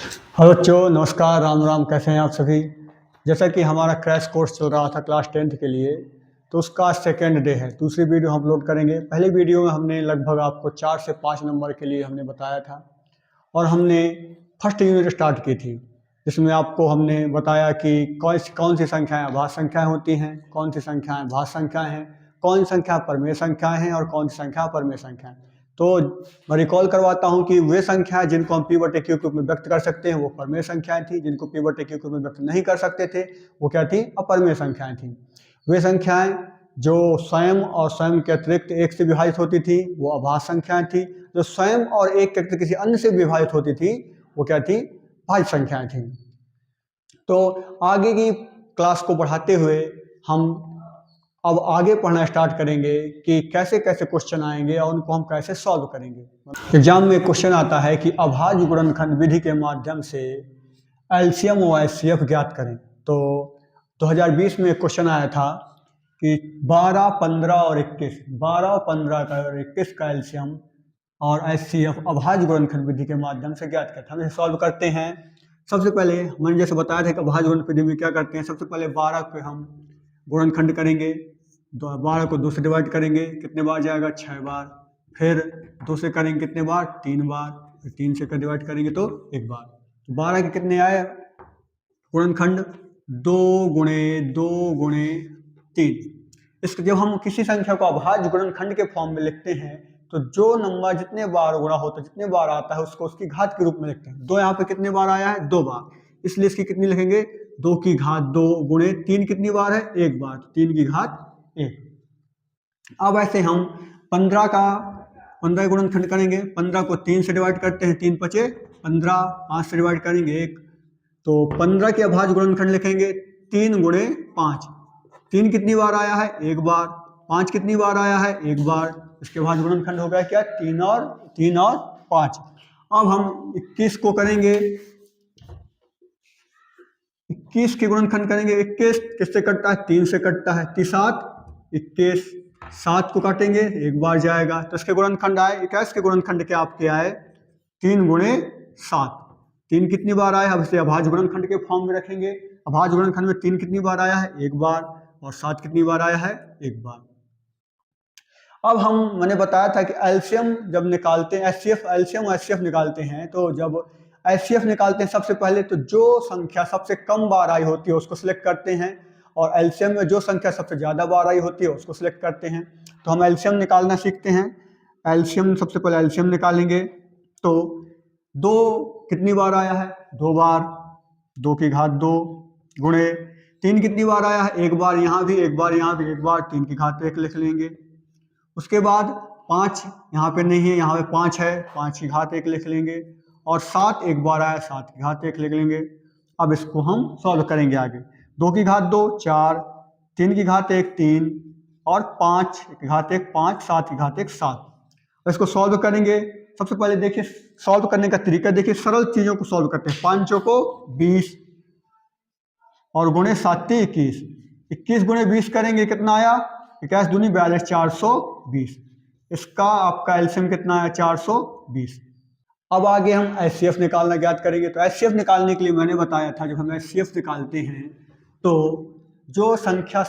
Hello बच्चों, नमस्कार, राम राम। कैसे हैं आप सभी। जैसा कि हमारा क्रैश कोर्स चल रहा था क्लास 10th के लिए, तो उसका सेकेंड डे है। दूसरी वीडियो हम अपलोड करेंगे। पहले वीडियो में हमने लगभग आपको 4 से 5 नंबर के लिए हमने बताया था और हमने फर्स्ट यूनिट स्टार्ट की थी, जिसमें आपको हमने बताया कि कौन सी संख्याएँ अभाज्य संख्याएँ होती हैं, कौन सी संख्याएँ भाज्य संख्याएँ हैं, कौन सी संख्या परमेय संख्याएँ हैं और कौन सी संख्या अपरमेय संख्याएँ। तो मैं रिकॉल करवाता हूं कि वे संख्याएं जिनको हम p बटे q के रूप में व्यक्त कर सकते हैं वो परमेय संख्याएं थी, जिनको p बटे q के रूप में व्यक्त नहीं कर सकते थे वो क्या थी, अपरमेय संख्याएं थी। वे संख्याएं जो स्वयं और स्वयं के अतिरिक्त एक से विभाजित होती थी वो अभाज्य संख्याएं थी। जो स्वयं और एक के अतिरिक्त किसी अन्य से विभाजित होती थी वो क्या थी, भाज्य संख्याएं थी। तो आगे की क्लास को बढ़ाते हुए हम अब आगे पढ़ना स्टार्ट करेंगे कि कैसे कैसे क्वेश्चन आएंगे और उनको हम कैसे सॉल्व करेंगे। एग्जाम में क्वेश्चन आता है कि अभाज्य गुणनखंड विधि के माध्यम से एलसीएम और एचसीएफ ज्ञात करें। तो 2020 में क्वेश्चन आया था कि 12, 15 और 21, 12, 15 का और 21 का एलसीएम और एचसीएफ अभाज्य गुणनखंड विधि के माध्यम से ज्ञात करते हैं। हम इसे सॉल्व करते हैं। सबसे पहले मैंने जैसे बताया था कि अभाज्य गुणनखंड विधि में क्या करते हैं, सबसे पहले 12 पे हम गुणनखंड करेंगे। 12 को 2 से डिवाइड करेंगे, कितने बार जाएगा, 6 बार। फिर 2 से करेंगे कितने बार, 3 बार। फिर 3 से डिवाइड करेंगे तो 1 बार। तो 12 के कितने आए गुणनखंड, 2 गुणे 2 गुणे 3। इसको जब हम किसी संख्या को अभाज्य गुणनखंड के फॉर्म में लिखते हैं तो जो नंबर जितने बार गुणा होता है, जितने बार आता है, उसको उसकी घात के रूप में लिखते हैं। 2 यहाँ पे कितने बार आया है, 2 बार, इसलिए इसकी कितनी लिखेंगे, 2 की घात 2 गुणे 3 कितनी बार है, 1 बार, 3 की घात 1। अब ऐसे हम 15 गुणनखंड करेंगे। 15 को 3 से डिवाइड करते हैं, 3 पचे 15, 5 से डिवाइड करेंगे 1, तो 15 के अभाज्य गुणनखंड लिखेंगे 3 गुणे 5। 3 कितनी बार आया है, 1 बार। 5 कितनी बार आया है, 1 बार। इसके अभाज्य गुणनखंड हो गया क्या, 3 और 5। अब हम 21 को करेंगे, 21 के गुणनखंड करेंगे। 21 किससे कटता है, 3 से कटता है, 3 21, 7 को काटेंगे, 1 बार जाएगा, तो इसके गुणनखंड आए 21 के गुणनखंड के आपके आए 3 गुणे 7। 3 कितनी बार आया, अब इसे अभाज्य गुणनखंड के फॉर्म में रखेंगे। अभाज्य गुणनखंड में 3 कितनी बार आया है, 1 बार, और 7 कितनी बार आया है, 1 बार। अब मैंने बताया था कि एलसीएम जब निकालते हैं, एलसीएम और एचसीएफ निकालते हैं, तो जब एचसीएफ निकालते हैं सबसे पहले तो जो संख्या सबसे कम बार आई होती है उसको सिलेक्ट करते हैं, और एलसीएम में जो संख्या सबसे ज़्यादा बार आई होती है उसको सिलेक्ट करते हैं। तो हम एलसीएम निकालना सीखते हैं। एलसीएम, सबसे पहले एलसीएम निकालेंगे तो 2 कितनी बार आया है, 2 बार, 2 की घात 2 गुणे 3 कितनी बार आया है, 1 बार, यहाँ भी 1 बार, यहाँ भी 1 बार, 3 की घात 1 लिख लेंगे। उसके बाद 5 यहाँ पे नहीं है, यहाँ पे 5 है, 5 की घात 1 लिख लेंगे, और 7 1 बार आया, 7 की घात 1 लिख लेंगे। अब इसको हम सॉल्व करेंगे आगे। 2 की घात 2 4, 3 की घात 1 3, और 5 की घात 1 5, 7 की घात 1 7। इसको सॉल्व करेंगे। सबसे पहले देखिए सॉल्व करने का तरीका देखिए, सरल चीजों को सॉल्व करते हैं। 5 को 20 और गुणे 7 21, 21 गुणे 20 करेंगे, कितना आया, 21 दूनी 42, 420। इसका आपका एलसीएम कितना है, 420। अब आगे हम एचसीएफ निकालना ज्ञात करेंगे। तो एचसीएफ निकालने के लिए मैंने बताया था, जब हम एचसीएफ निकालते हैं तो जो संख्या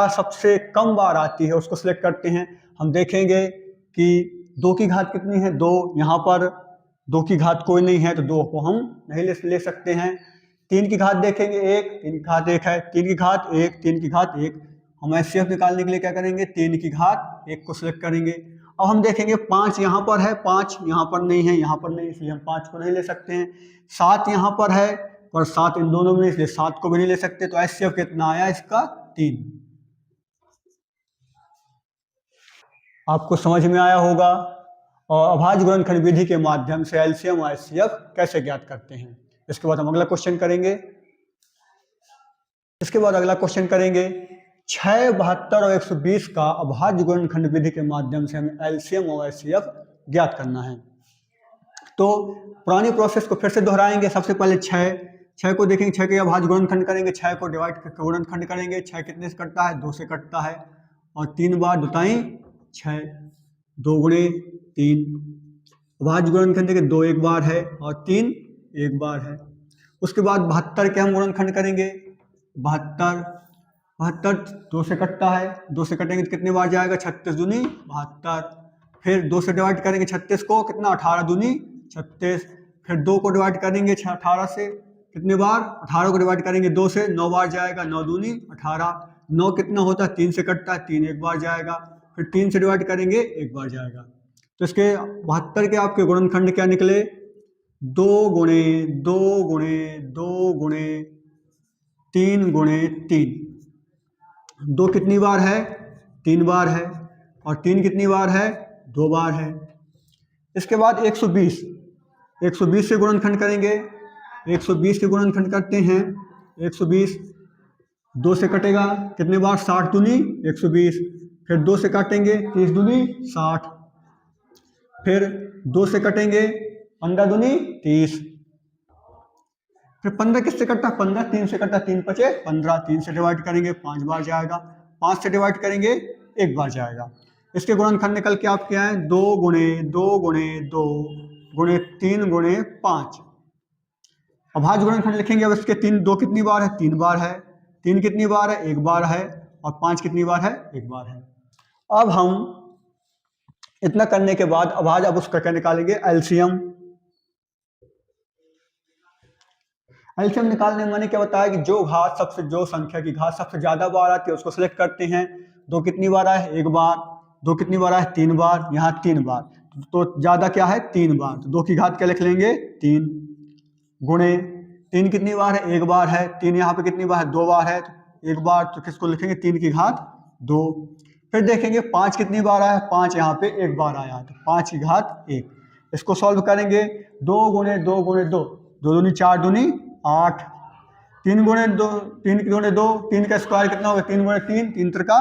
सबसे कम बार आती है उसको सिलेक्ट करते हैं। हम देखेंगे कि 2 की घात कितनी है, 2, यहाँ पर 2 की घात कोई नहीं है तो 2 को हम नहीं ले सकते हैं। 3 की घात देखेंगे 1, 3 की घात 1 है, 3 की घात 1, 3 की घात 1। हम एचसीएफ निकालने के लिए क्या करेंगे, 3 की घात 1 को सिलेक्ट करेंगे। अब हम देखेंगे 5 यहाँ पर है, 5 यहाँ पर नहीं है, यहाँ पर नहीं, इसलिए हम 5 को नहीं ले सकते हैं। 7 यहाँ पर है पर 7 इन दोनों में, इसलिए 7 को भी नहीं ले सकते। तो एचसीएफ कितना आया इसका, 3। आपको समझ में आया होगा। और अभाज्य गुणनखंड विधि के माध्यम से एलसीएम और एचसीएफ कैसे ज्ञात करते हैं। इसके बाद हम अगला क्वेश्चन करेंगे। इसके बाद अगला क्वेश्चन करेंगे 6, 72 और 120 का अभाज्य गुणनखंड विधि के माध्यम से हमें एलसीएम और एचसीएफ ज्ञात करना है। तो पुरानी प्रोसेस को फिर से दोहराएंगे। सबसे पहले 6 को देखेंगे, 6 के अभाज्य गुणनखंड करेंगे, 6 को डिवाइड करके गुणनखंड करेंगे। 6 कितने से कटता है, 2 से कटता है, और 3 बार 2 6, 2 गुणे 3। अभाज्य गुणनखंड देखिए 2 1 बार है और 3 एक बार है। उसके बाद 72 के हम गुणनखंड करेंगे। 72 72 2 से कटता है, 2 से कटेंगे तो कितने बार जाएगा, 36 दूनी 72। फिर 2 से डिवाइड करेंगे 36 को, कितना 18 दूनी 36। फिर 2 को डिवाइड करेंगे 18 से, कितने बार, 18 को डिवाइड करेंगे 2 से, 9 बार जाएगा, 9 दूनी 18। 9 कितना होता है, 3 से कटता है, 3 एक बार जाएगा। फिर 3 से डिवाइड करेंगे, एक बार जाएगा। तो इसके 72 के आपके गुणनखंड क्या निकले, 2 गुणे 2 गुणे 2 गुणे 3 गुणे 3। 2 कितनी बार है, 3 बार है, और 3 कितनी बार है, 2 बार है। इसके बाद 120 120 से गुणनखंड करेंगे। 120 के गुणनखंड करते हैं। 120 2 से कटेगा, कितने बार, 60 दूनी 120। फिर 2 से काटेंगे, 30 दूनी 60। फिर 2 से कटेंगे, 15 दूनी 30। फिर 15 किससे कटता है, 15 3 से कटता, 3 पचे 15। 3 से डिवाइड करेंगे 5 बार जाएगा, 5 से डिवाइड करेंगे 1 बार जाएगा। इसके गुणनखंड निकल के आपके आए 2 गुणे 2 गुणे 2 गुणे 3 गुणे 5। अभाज्य गुणनखंड लिखेंगे। अब इसके 2 कितनी बार है, 3 बार है। 3 कितनी बार है, 1 बार है। और 5 कितनी बार है, 1 बार है। अब हम इतना करने के बाद अभाज्य, अब उसका क्या निकालेंगे, एलसीएम। एलसीएम निकालने में मैंने क्या बताया कि जो संख्या की घात सबसे ज्यादा बार आती है उसको सिलेक्ट करते हैं। 2 कितनी बार आए, 1 बार। 2 कितनी बार आए, 3 बार। यहाँ 3 बार, तो ज्यादा क्या है, 3 बार। तो 2 की घात क्या लिख लेंगे, 3 गुणे 3 कितनी बार है, 1 बार है। 3 यहाँ पे कितनी बार है, 2 बार है। तो 1 बार तो किसको लिखेंगे, 3 की घात 2। फिर देखेंगे 5 कितनी बार आया, 5 यहाँ पे 1 बार आया, तो 5 की घात 1। इसको सॉल्व करेंगे। 2 गुणे 2 गुणे 2, 2 दूनी 4 दूनी 8। 3 गुणे 2, 3 गुणे 2, 3 का स्क्वायर कितना होगा, 3 गुणे 3, 3 त्रिका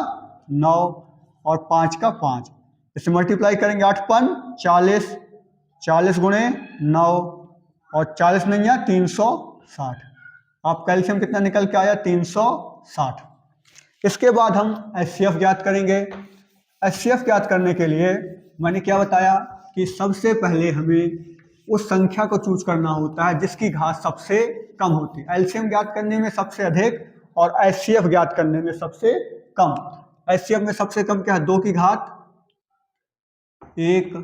9, और 5 का 5। इसे मल्टीप्लाई करेंगे, 8 पन 40, 40 गुणे 9, और 40 नहीं है 360। आप कैल्शियम कितना निकल के आया, 360। इसके बाद हम HCF ज्ञात करेंगे। HCF ज्ञात करने के लिए मैंने क्या बताया कि सबसे पहले हमें उस संख्या को चूज करना होता है जिसकी घात सबसे कम होती है। एलसीएम ज्ञात करने में सबसे अधिक और HCF ज्ञात करने में सबसे कम। HCF में सबसे कम क्या है, 2 की घात 1,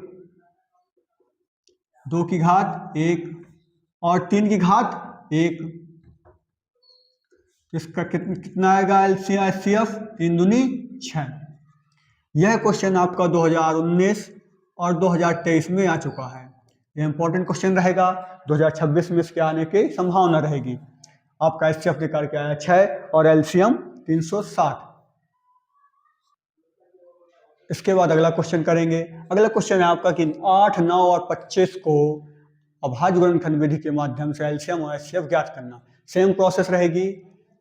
2 की घात 1 और 3 की घात 1। इसका कितना आएगा HCF, 3 दूनी 6। यह क्वेश्चन आपका 2019 और 2023 में आ चुका है। यह इंपॉर्टेंट क्वेश्चन रहेगा। 2026 में इसके आने की संभावना रहेगी। आपका HCF निकाल के आया 6 और एलसीएम 360। इसके बाद अगला क्वेश्चन करेंगे। अगला क्वेश्चन है आपका कि 8, 9 और 25 को अभाज्य गुणनखंड विधि के माध्यम से एलसीएम और HCF ज्ञात करना। सेम प्रोसेस रहेगी।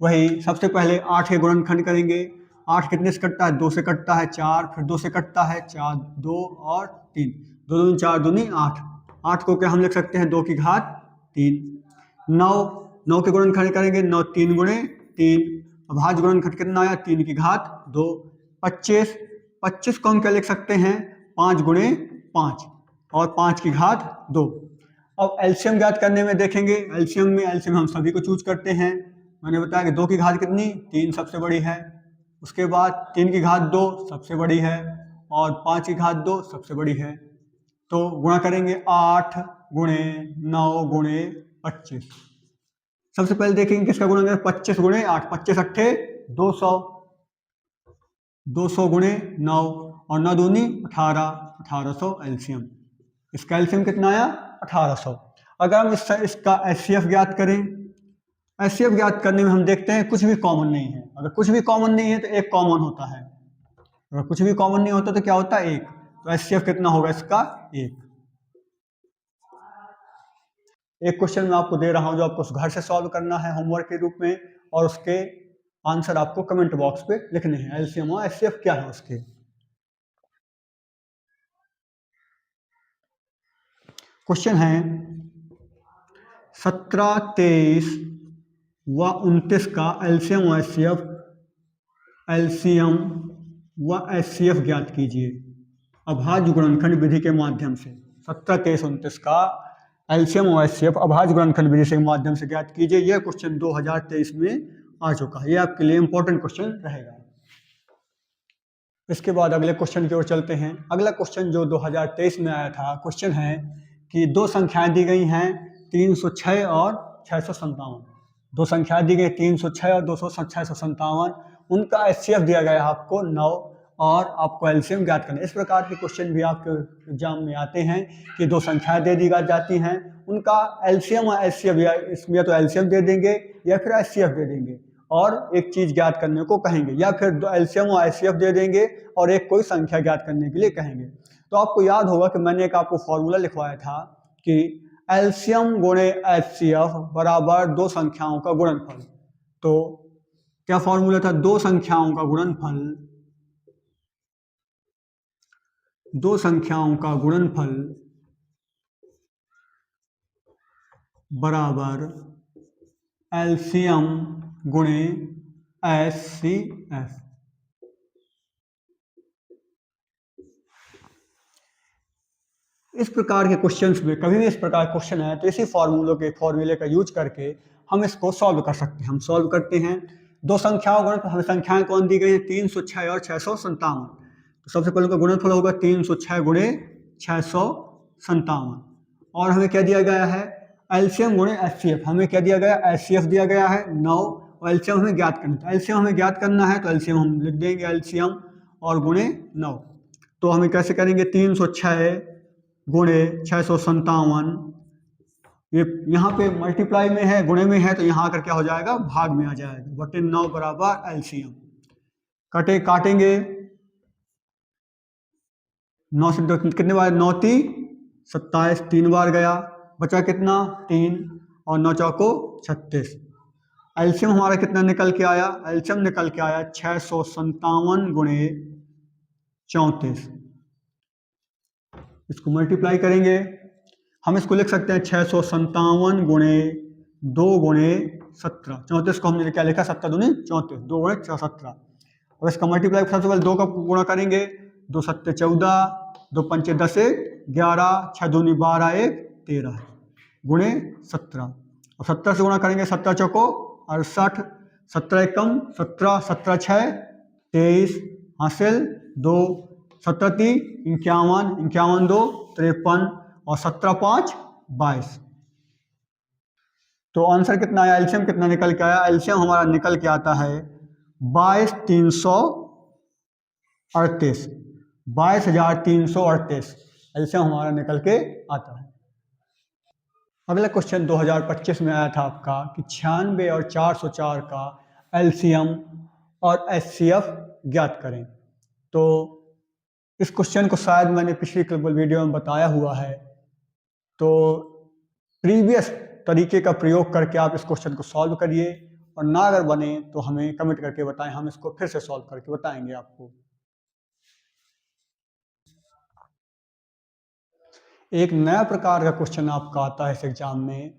वही सबसे पहले 8 के गुणनखंड करेंगे। 8 कितने से कटता है, 2 से कटता है 4, फिर 2 से कटता है 4, 2 और 3, 2 दूनी 4 दूनी 8। 8 को क्या हम लिख सकते हैं, 2 की घात 3। 9 के गुणनखंड करेंगे। 9 3 गुणे 3, अभाज्य गुणनखंड कितना आया, 3 की घात 2। 25 को हम क्या लिख सकते हैं, 5 गुणे 5 और 5 की घात 2। अब एलसीएम ज्ञात करने में देखेंगे। एलसीएम हम सभी को चूज करते हैं। मैंने बताया कि 2 की घात कितनी, 3 सबसे बड़ी है। उसके बाद 3 की घात 2 सबसे बड़ी है और 5 की घात 2 सबसे बड़ी है। तो गुणा करेंगे 8 गुणे 9 गुणे 25। सबसे पहले देखेंगे किसका गुणा करें, 25 गुणे 8, 25 अट्ठे 200, 200 गुणे 9 और 9 दूनी 18, 1800 एलसीएम। इसका एलसीएम कितना आया, 1800। अगर हम इसका HCF ज्ञात करें, HCF ज्ञात करने में हम देखते हैं कुछ भी कॉमन नहीं है। अगर कुछ भी कॉमन नहीं है तो एक कॉमन होता है। अगर कुछ भी कॉमन नहीं होता तो क्या होता है, एक। तो HCF कितना होगा इसका, 1। एक क्वेश्चन मैं आपको दे रहा हूं जो आपको घर से सॉल्व करना है होमवर्क के रूप में, और उसके आंसर आपको कमेंट बॉक्स पे लिखने हैं। एलसीएम और HCF क्या है उसके। क्वेश्चन है 17, 23 व 29 का एलसीएम व HCF ज्ञात कीजिए अभाज्य गुणनखंड विधि के माध्यम से। 17, 23, 29 का एलसीएम और एचसीएफ अभाज्य गुणनफल विधि के माध्यम से ज्ञात कीजिए। यह क्वेश्चन 2023 में आ चुका है, यह आपके लिए इंपॉर्टेंट क्वेश्चन रहेगा। इसके बाद अगले क्वेश्चन की ओर चलते हैं। अगला क्वेश्चन जो 2023 में आया था, क्वेश्चन है कि दो संख्याएं दी गई हैं 306 और 657। दो संख्याएं दी गई 306 और 657, उनका एचसीएफ दिया गया है आपको 9 और आपको एलसीएम ज्ञात करना है। इस प्रकार के क्वेश्चन भी आपके एग्जाम में आते हैं कि दो संख्याएं दे दी जाती हैं, उनका एलसीएम और एचसीएफ, या इसमें या तो एलसीएम दे देंगे या फिर एचसीएफ दे देंगे और एक चीज ज्ञात करने को कहेंगे, या फिर दो एलसीएम और एचसीएफ दे देंगे और एक कोई संख्या ज्ञात करने के लिए कहेंगे। तो आपको याद होगा कि मैंने एक आपको फॉर्मूला लिखवाया था कि एलसीएम गुणे एचसीएफ बराबर दो संख्याओं का गुणनफल। तो क्या फॉर्मूला था? दो संख्याओं का गुणनफल, दो संख्याओं का गुणनफल बराबर एलसीएम गुणे एचसीएफ। इस प्रकार के क्वेश्चंस में कभी भी इस प्रकार क्वेश्चन है तो इसी फॉर्मूले का यूज करके हम इसको सॉल्व कर सकते हैं। हम सॉल्व करते हैं। दो संख्याओं गुणनफल, हमें संख्याएं कौन दी गई है? 306 और 657। तो सबसे पहले का गुणनफल होगा 306 गुणे 657 और हमें क्या दिया गया है? एलसीएम गुणे एचसीएफ। हमें क्या दिया गया? एचसीएफ दिया गया है 9 और एलसीएम हमें ज्ञात करना है। एलसीएम हमें ज्ञात करना है तो एलसीएम हम लिख देंगे एलसीएम और गुणे 9। तो हमें कैसे करेंगे? 306 गुणे 657, ये यहाँ पे मल्टीप्लाई में है, गुणे में है, तो यहाँ आकर क्या हो जाएगा? भाग में आ जाएगा। बटे 9 बराबर एलसीएम। काटेंगे 9 से कितने बार? 9 × 27, 3 बार गया, बचा कितना? 3 और 9 चौको 36। एलसीएम हमारा कितना निकल के आया? एलसीएम निकल के आया 657 गुणे 34। इसको मल्टीप्लाई करेंगे, हम इसको लिख सकते हैं 657 गुणे 2 गुणे 17। 34 को हमने क्या लिखा? 7 दूनी 34, 2 गुणे 17। और इसका मल्टीप्लाई सबसे पहले 2 का गुणा करेंगे, 2 7 14, 2 5 10 11, 6 दूनी 12 1 13 गुणे 17। और 17 से गुणा करेंगे, 17 चौको 68, 17 एकम 17, 17 6 23, हासिल 2, 17 3 51, 51 2 53 और 17 5 22। तो आंसर कितना आया? एलसीएम कितना निकल के आया? एलसीएम हमारा निकल के आता है 22,338। 22,338 एलसीएम हमारा निकल के आता है। अगला क्वेश्चन 2025 में आया था आपका कि 96 और 404 का एलसीएम और एचसीएफ ज्ञात करें। तो इस क्वेश्चन को शायद मैंने पिछली वीडियो में बताया हुआ है, तो प्रीवियस तरीके का प्रयोग करके आप इस क्वेश्चन को सॉल्व करिए और ना अगर बने तो हमें कमेंट करके बताएं, हम इसको फिर से सॉल्व करके बताएंगे आपको। एक नया प्रकार का क्वेश्चन आपका आता है इस एग्जाम में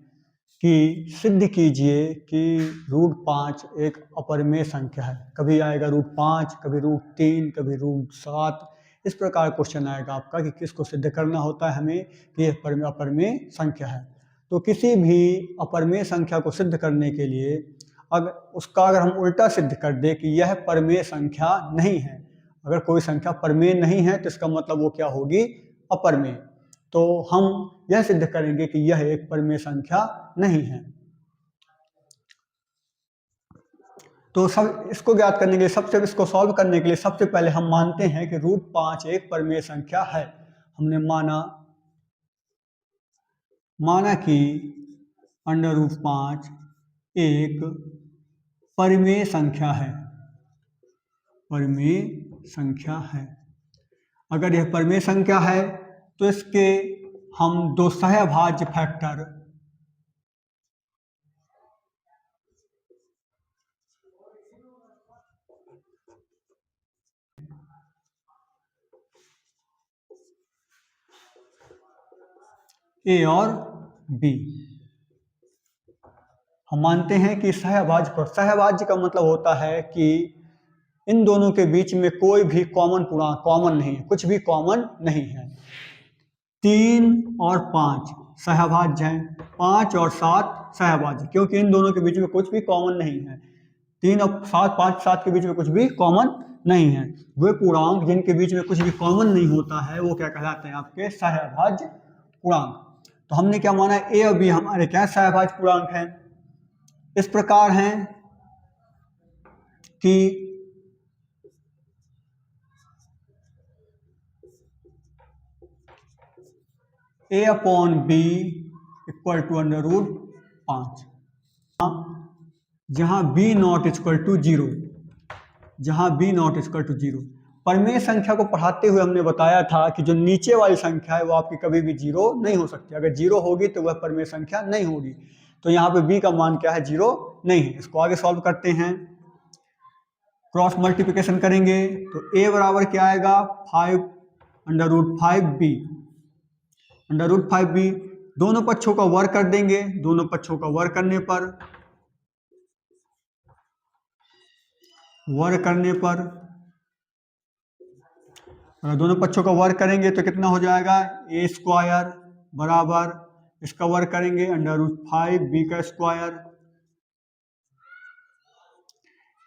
कि सिद्ध कीजिए कि √5 एक अपरिमेय संख्या है। कभी आएगा √5, कभी √3, कभी √7। इस प्रकार क्वेश्चन आएगा आपका कि किसको सिद्ध करना होता है हमें कि यह अपरिमेय संख्या है। तो किसी भी अपरिमेय संख्या को सिद्ध करने के लिए अगर हम उल्टा सिद्ध कर दे कि यह परिमेय संख्या नहीं है, अगर कोई संख्या परिमेय नहीं है तो इसका मतलब वो क्या होगी? अपरिमेय। तो हम यह सिद्ध करेंगे कि यह एक परिमेय संख्या नहीं है। तो सब इसको ज्ञात करने के लिए इसको सॉल्व करने के लिए सबसे पहले हम मानते हैं कि √5 एक परिमेय संख्या है। हमने माना कि √5 एक परिमेय संख्या है। परिमेय संख्या है। अगर यह परिमेय संख्या है तो इसके हम दो सहअभाज्य फैक्टर ए और बी हम मानते हैं कि सहअभाज्य का मतलब होता है कि इन दोनों के बीच में कोई भी कॉमन नहीं है, कुछ भी कॉमन नहीं है। 3 और 5 सहभाज्य हैं, 5 और 7 सहभाज्य, क्योंकि इन दोनों के बीच में कुछ भी कॉमन नहीं है। 3 और 7, 5 7 के बीच में कुछ भी कॉमन नहीं है। वे पूर्णांक जिनके बीच में कुछ भी कॉमन नहीं होता है वो क्या कहलाते हैं? आपके सहभाज्य पूर्णांक। तो हमने क्या माना? ए और बी हमारे क्या सहभाज्य पूर्णांक हैं। इस प्रकार हैं कि a upon b equal to √5, जहां b नॉट इक्वल टू 0, जहां b नॉट इक्वल टू 0। परिमेय संख्या को पढ़ाते हुए हमने बताया था कि जो नीचे वाली संख्या है वो आपकी कभी भी 0 नहीं हो सकती। अगर 0 होगी तो वह परिमेय संख्या नहीं होगी। तो यहाँ पे b का मान क्या है? 0 नहीं है। इसको आगे सॉल्व करते हैं, क्रॉस मल्टीप्लिकेशन करेंगे तो a बराबर क्या आएगा? 5√5b, √5b। दोनों पक्षों का वर्ग कर देंगे। दोनों पक्षों का वर्ग करने पर अगर दोनों पक्षों का वर्ग करेंगे तो कितना हो जाएगा? a² बराबर, इसका वर्ग करेंगे √5b का स्क्वायर,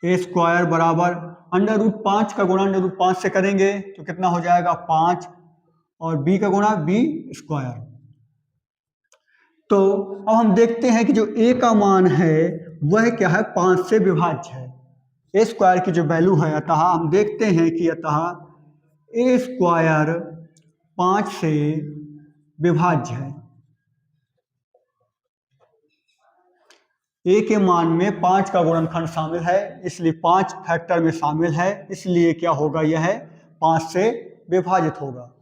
a² बराबर √5 का गुणा √5 से करेंगे तो कितना हो जाएगा? 5, और b का गुणा b²। तो अब हम देखते हैं कि जो a का मान है वह क्या है? 5 से विभाज्य है। a² की जो वैल्यू है, अतः हम देखते हैं कि अतः a² 5 से विभाज्य है। a के मान में 5 का गुणनखंड शामिल है, इसलिए 5 फैक्टर में शामिल है, इसलिए क्या होगा? यह 5 से विभाजित होगा।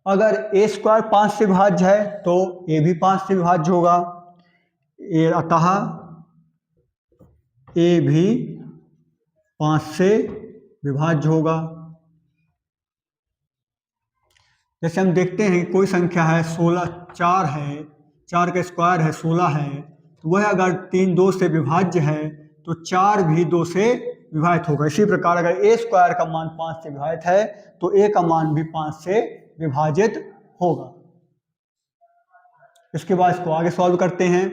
अगर a² 5 से विभाज्य है तो a भी 5 से विभाज्य होगा, अतः a भी 5 से विभाज्य होगा। जैसे हम देखते हैं कि कोई संख्या है 16, 4 है, 4 का स्क्वायर है 16 है, तो वह अगर 3 2 से विभाज्य है तो 4 भी 2 से विभाजित होगा। इसी प्रकार अगर a² का मान 5 से विभाजित है तो a का मान भी 5 से विभाजित होगा। इसके बाद इसको आगे सॉल्व करते हैं।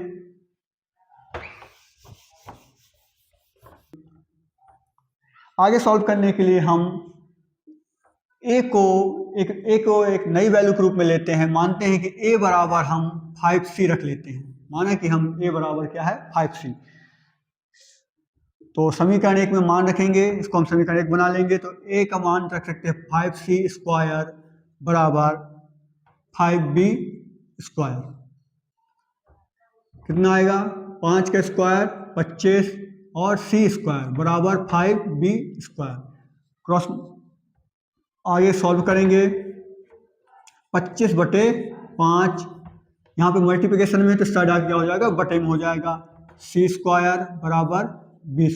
आगे सॉल्व करने के लिए हम a को एक नई वैल्यू के रूप में लेते हैं। मानते हैं कि a बराबर हम 5c रख लेते हैं। माना कि हम a बराबर क्या है? 5c। तो समीकरण 1 में मान रखेंगे, इसको हम समीकरण 1 बना लेंगे। तो a का मान रख सकते हैं 5c² बराबर 5b²। कितना आएगा? 5 का स्क्वायर 25 और c² बराबर 5b²। क्रॉस आगे सॉल्व करेंगे, 25/5, यहाँ पे मल्टीप्लिकेशन में तो साइड आगे क्या हो जाएगा? बटे में हो जाएगा। c² बराबर b²।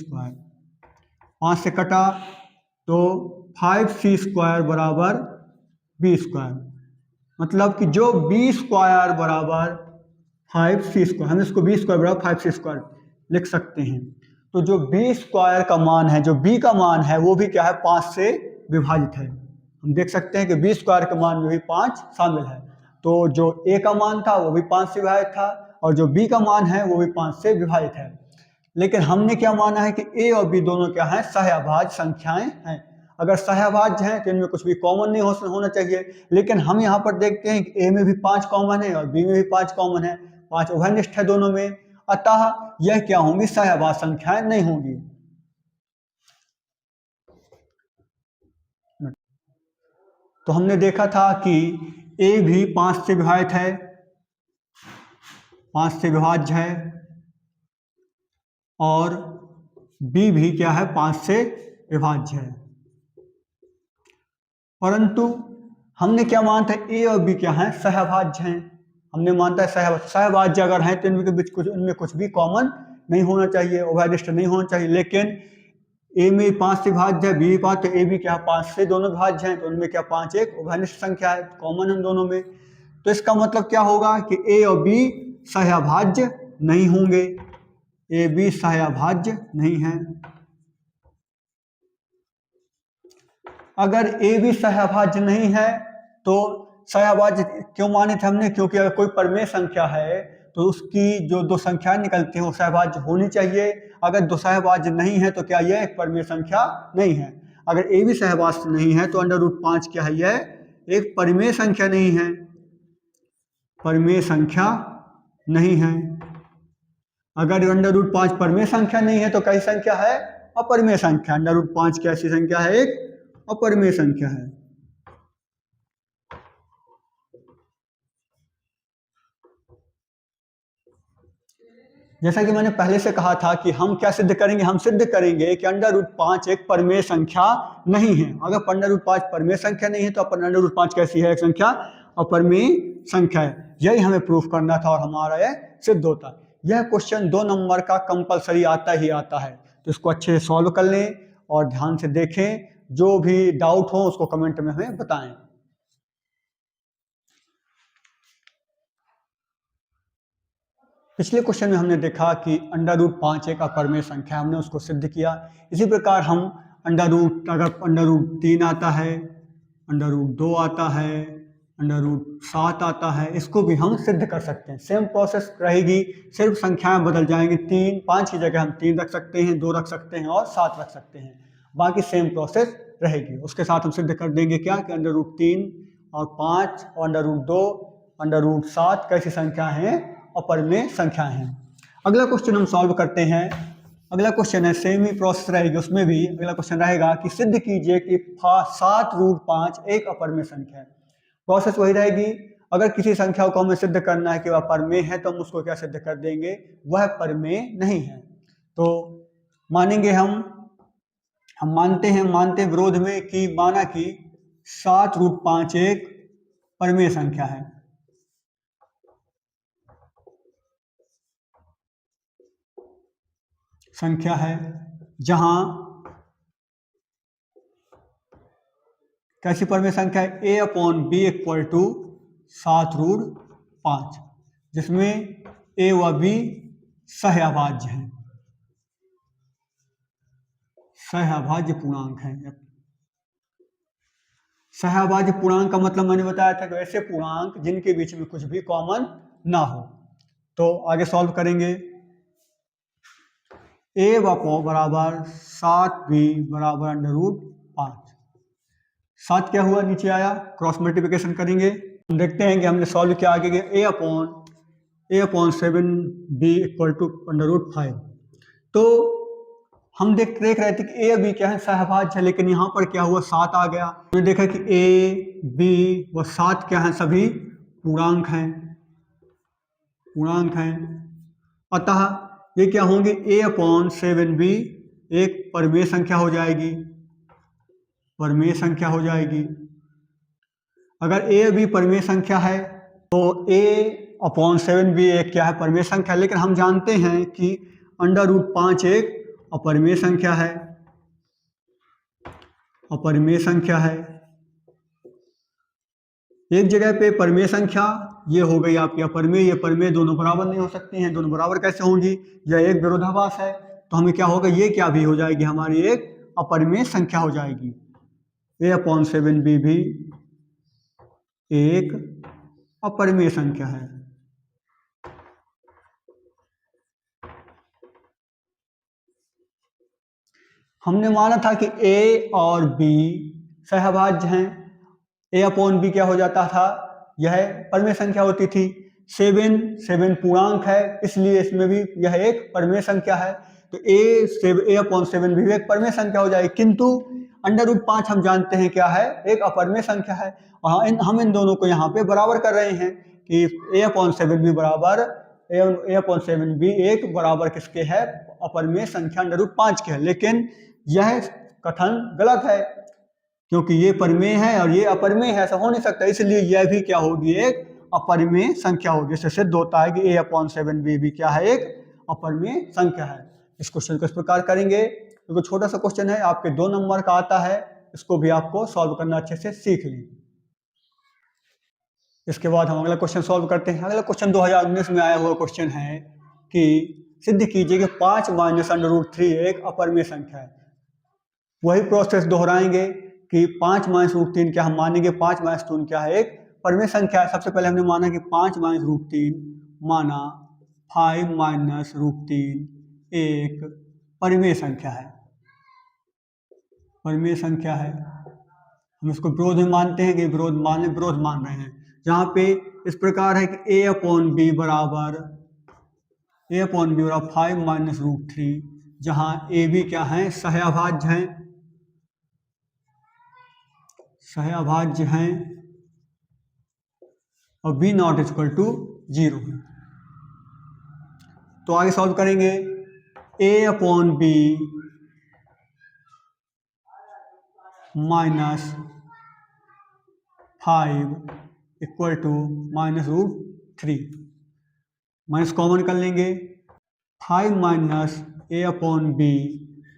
5 से कटा तो 5c² बराबर b²। मतलब कि जो b² बराबर 5c², हम इसको b² बराबर 5c² लिख सकते हैं। तो जो b² का मान है, जो b का मान है वो भी क्या है? 5 से विभाजित है। हम देख सकते हैं कि b² के मान में भी 5 शामिल है। तो जो a का मान था वो भी 5 से विभाजित था और जो b का मान है वो भी 5 से विभाजित है। लेकिन हमने क्या माना है कि a और b दोनों क्या हैं? सहभाज्य संख्याएं हैं। अगर सहभाज्य हैं तो इनमें कुछ भी कॉमन नहीं होना चाहिए। लेकिन हम यहाँ पर देखते हैं कि a में भी 5 कॉमन है और b में भी 5 कॉमन है, 5 उभयनिष्ठ है दोनों में, अतः यह क्या होंगी? सहभाज्य संख्याएं नहीं होंगी। तो हमने देखा था कि a भी 5 से विभाजित है, 5 से विभाज्य है, और b भी क्या है? 5 से विभाज्य है। परंतु हमने क्या माना था? a और b क्या हैं? सहभाज्य हैं। हमने मानता है सहभाज्य अगर हैं तो इनमें कुछ भी कॉमन नहीं होना चाहिए, उभयनिष्ठ नहीं होना चाहिए। लेकिन a में 5 से विभाज्य है, b भी 5, तो a भी क्या? 5 से दोनों विभाज्य हैं, तो उनमें क्या? 5 एक उभयनिष्ठ संख्या है, कॉमन है दोनों में। तो इसका मतलब क्या होगा कि a और b सहभाज्य नहीं होंगे, a b सहभाज्य नहीं है। अगर a भी सहभाज्य नहीं है तो सहभाज्य क्यों माने थे हमने? क्योंकि अगर कोई परिमेय संख्या है तो उसकी जो दो संख्याएं निकलती हैं वो सहभाज्य होनी चाहिए। अगर दो सहभाज्य नहीं है तो क्या यह एक परिमेय संख्या नहीं है। अगर ए भी सहभाज्य नहीं है तो √5 क्या है? यह एक परिमेय संख्या नहीं है, परिमेय संख्या नहीं है। अगर √5 परिमेय संख्या नहीं है तो कैसी संख्या है? अपरिमेय संख्या। √5 कैसी संख्या है? एक अपरिमेय संख्या है। जैसा कि मैंने पहले से कहा था कि हम क्या सिद्ध करेंगे? हम सिद्ध करेंगे कि √5 एक परिमेय संख्या नहीं है। अगर √5 परिमेय संख्या नहीं है तो √5 कैसी है? एक संख्या अपरिमेय संख्या है। यही हमें प्रूफ करना था और हमारा यह सिद्ध होता है। यह क्वेश्चन 2 नंबर का कंपलसरी आता ही आता है, तो इसको अच्छे से सॉल्व कर लें और ध्यान से देखें। जो भी डाउट हो उसको कमेंट में हमें बताएं। पिछले क्वेश्चन में हमने देखा कि √5 एक अपरिमेय संख्या, हमने उसको सिद्ध किया। इसी प्रकार हम अगर √3 आता है, √2 आता है, √7 आता है, इसको भी हम सिद्ध कर सकते हैं। सेम प्रोसेस रहेगी, सिर्फ संख्याएं बदल जाएंगी। 3, 5 की जगह हम 3 रख सकते हैं, 2 रख सकते हैं और 7 रख सकते हैं। बाकी सेम प्रोसेस रहेगी। उसके साथ हम सिद्ध कर देंगे क्या कि √3 और 5 और √2, √7 कैसी संख्या हैं? अपरिमेय संख्या हैं। अगला क्वेश्चन हम सॉल्व करते हैं। अगला क्वेश्चन है, सेम ही प्रोसेस रहेगी, उसमें भी अगला क्वेश्चन रहेगा कि सिद्ध कीजिए कि 7√5 एक अपरिमेय संख्या है। प्रोसेस वही रहेगी। अगर किसी संख्या को हमें सिद्ध करना है कि वह परिमेय है तो हम उसको क्या सिद्ध कर देंगे? वह परिमेय नहीं है। तो मानेंगे हम मानते विरोध में कि माना कि 7√5 एक परिमेय संख्या है। संख्या है जहां कैसी परिमेय संख्या है? a/b = 7√5, जिसमें a व b सहअभाज्य हैं, सहअभाज्य पूर्णांक हैं। सहअभाज्य पूर्णांक का मतलब मैंने बताया था कि ऐसे पूर्णांक जिनके बीच में कुछ भी कॉमन ना हो। तो आगे सॉल्व करेंगे। a बराबर 7b बराबर √5। 7 क्या हुआ? नीचे आया, क्रॉस मल्टीप्लिकेशन करेंगे। हम देखते हैं कि हमने सॉल्व किया आगे a/7b = √5। तो हम देख रहे थे कि a b क्या है? सहभाज्य है, लेकिन यहाँ पर क्या हुआ? 7 आ गया। हमने देखा कि a b व 7 क्या है? सभी पूर्णांक हैं, पूर्णांक हैं। अतः ये क्या होंगे? a/7b एक परिमेय संख्या हो जाएगी, परिमेय संख्या हो जाएगी। अगर a b परिमेय संख्या है तो a/7b एक क्या है? परिमेय संख्या। लेकिन हम जानते हैं कि √5 एक अपरिमेय संख्या है, अपरिमेय संख्या है। एक जगह पे परिमेय संख्या ये हो गई आपकी अपरिमेय, ये परिमेय, दोनों बराबर नहीं हो सकती हैं। दोनों बराबर कैसे होंगी? यह एक विरोधाभास है, तो हमें क्या होगा? ये क्या भी हो जाएगी? हमारी एक अपरिमेय संख्या हो जाएगी। a/7b भी एक अपरिमेय संख्या है। हमने माना था कि a और b सहभाज्य हैं। a/b क्या हो जाता था? यह परिमेय संख्या होती थी। 7 पूर्णांक है, इसलिए इसमें भी यह एक परिमेय संख्या है। तो a/7 भी एक परिमेय संख्या हो जाएगी। किंतु √5 हम जानते हैं क्या है? एक अपरिमेय संख्या है। हम इन दोनों को यहाँ पे बराबर कर रहे हैं कि a/7 भी बराबर a/7b एक बराबर किसके है? अपरिमेय संख्या √5 के है। लेकिन यह कथन गलत है, क्योंकि ये परिमेय है और ये अपरिमेय है, ऐसा हो नहीं सकता। इसलिए यह भी क्या होगी? एक अपरिमेय संख्या होगी। इससे सिद्ध होता है कि a/7b भी क्या है? एक अपरिमेय संख्या है। इस क्वेश्चन को इस प्रकार करेंगे, क्योंकि तो छोटा सा क्वेश्चन है, आपके 2 नंबर का आता है, इसको भी आपको सॉल्व करना अच्छे से सीख ली। इसके बाद हम अगला क्वेश्चन सॉल्व करते हैं। अगला क्वेश्चन 2019 में आया हुआ क्वेश्चन है कि सिद्ध कीजिए कि 5 - √3 एक अपरिमेय संख्या है। वही प्रोसेस दोहराएंगे कि 5 - √3 क्या हम मानेंगे? 5 - 3 क्या है? एक परिमेय संख्या है। सबसे पहले हमने माना कि 5 माइनस रूट 3 माना 5 माइनस रूट 3 एक परिमेय संख्या है। परिमेय संख्या है, हम इसको विरोध में मानते हैं कि विरोध मान रहे हैं, जहाँ पे इस प्रकार है कि a अपॉन बी बराबर 5 माइनस रूट 3, जहाँ ए बी क्या है, सहअभाज्य हैं और बी नॉट इक्वल टू 0 है। तो आगे सॉल्व करेंगे। a upon b minus 5 equal to minus root 3, minus common कर लेंगे। 5 माइनस a अपॉन बी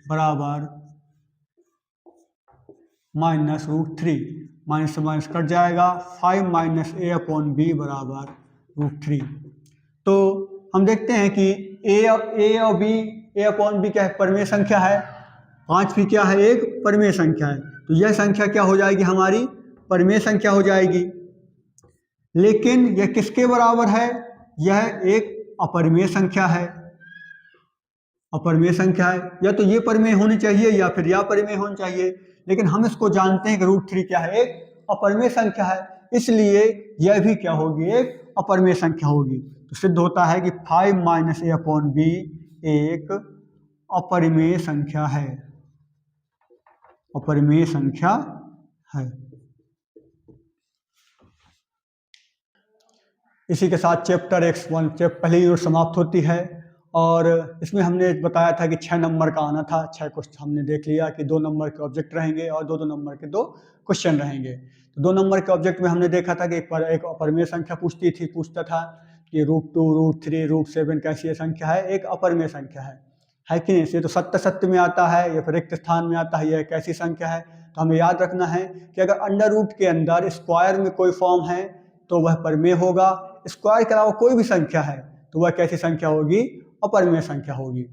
बराबर माइनस रूट 3, माइनस से माइनस कट जाएगा। 5 माइनस a अपॉन बी बराबर रूट 3। तो हम देखते हैं कि a और b, a अपॉन बी क्या है, परिमेय संख्या है। 5 भी क्या है, एक परिमेय संख्या है। तो यह संख्या क्या हो जाएगी, हमारी परिमेय संख्या हो जाएगी। लेकिन यह किसके बराबर है, यह एक अपरिमेय संख्या है। अपरिमेय संख्या है, या तो ये परिमेय होनी चाहिए या फिर यह परिमेय होनी चाहिए। लेकिन हम इसको जानते हैं कि रूट 3 क्या है, एक अपरिमेय संख्या है, इसलिए यह भी क्या होगी, एक अपरिमेय संख्या होगी। तो सिद्ध होता है कि 5 माइनस a अपॉन बी एक अपरिमेय संख्या है, अपरिमेय संख्या है। इसी के साथ चैप्टर X1 पहली यूनिट समाप्त होती है। और इसमें हमने बताया था कि 6 नंबर का आना था। 6 क्वेश्चन हमने देख लिया कि 2 नंबर के ऑब्जेक्ट रहेंगे और 2 नंबर के 2 क्वेश्चन रहेंगे। तो 2 नंबर के ऑब्जेक्ट में हमने देखा था कि एक अपरिमेय संख्या पूछता था कि रूट 2, रूट 3, रूट 7 कैसी संख्या है, एक अपरिमेय संख्या है कि नहीं। इसे तो सत्य में आता है या फिर रिक्त स्थान में आता है, यह कैसी संख्या है। तो हमें याद रखना है कि अगर अंडर रूट के अंदर स्क्वायर में कोई फॉर्म है तो वह परिमेय होगा। स्क्वायर के अलावा कोई भी संख्या है तो वह कैसी संख्या होगी, अपरिमेय संख्या होगी।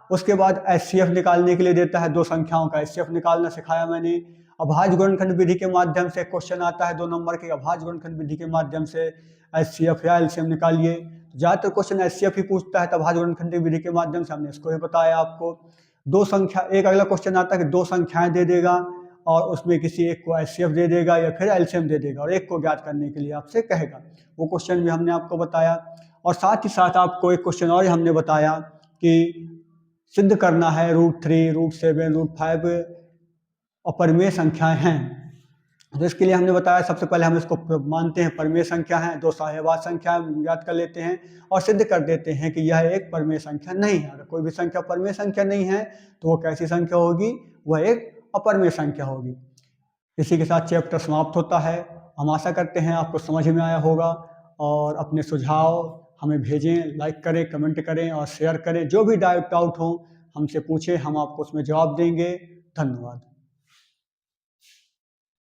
उसके बाद HCF निकालने के लिए देता है, 2 संख्याओं का HCF निकालना सिखाया मैंने। अभाज्य गुणनखंड विधि के माध्यम से क्वेश्चन आता है 2 नंबर के, अभाज्य गुणनखंड विधि के माध्यम से HCF या LCM निकालिए। ज़्यादातर क्वेश्चन HCF ही पूछता है, तो अभाज्य गुणनखंड विधि के माध्यम से हमने इसको भी बताया आपको। 2 संख्या, एक अगला क्वेश्चन आता है कि 2 संख्याएं दे देगा और उसमें किसी एक को HCF दे देगा या फिर LCM दे देगा और एक को ज्ञात करने के लिए आपसे कहेगा। वो क्वेश्चन भी हमने आपको बताया। और साथ ही साथ आपको एक क्वेश्चन और हमने बताया कि सिद्ध करना है रूट 3, रूट 7, रूट 5 अपरिमेय संख्याएं हैं। तो इसके लिए हमने बताया, सबसे पहले हम इसको मानते हैं परिमेय संख्या है, 2 सहअभाज्य संख्या ज्ञात कर लेते हैं और सिद्ध कर देते हैं कि यह एक परिमेय संख्या नहीं है। अगर कोई भी संख्या परिमेय संख्या नहीं है तो वो कैसी संख्या होगी, वह एक अपरिमेय संख्या होगी। इसी के साथ चैप्टर समाप्त होता है। हम आशा करते हैं आपको समझ में आया होगा और अपने सुझाव हमें भेजें, लाइक करें, कमेंट करें और शेयर करें। जो भी डाउट हो हमसे पूछें, हम आपको उसमें जवाब देंगे। धन्यवाद।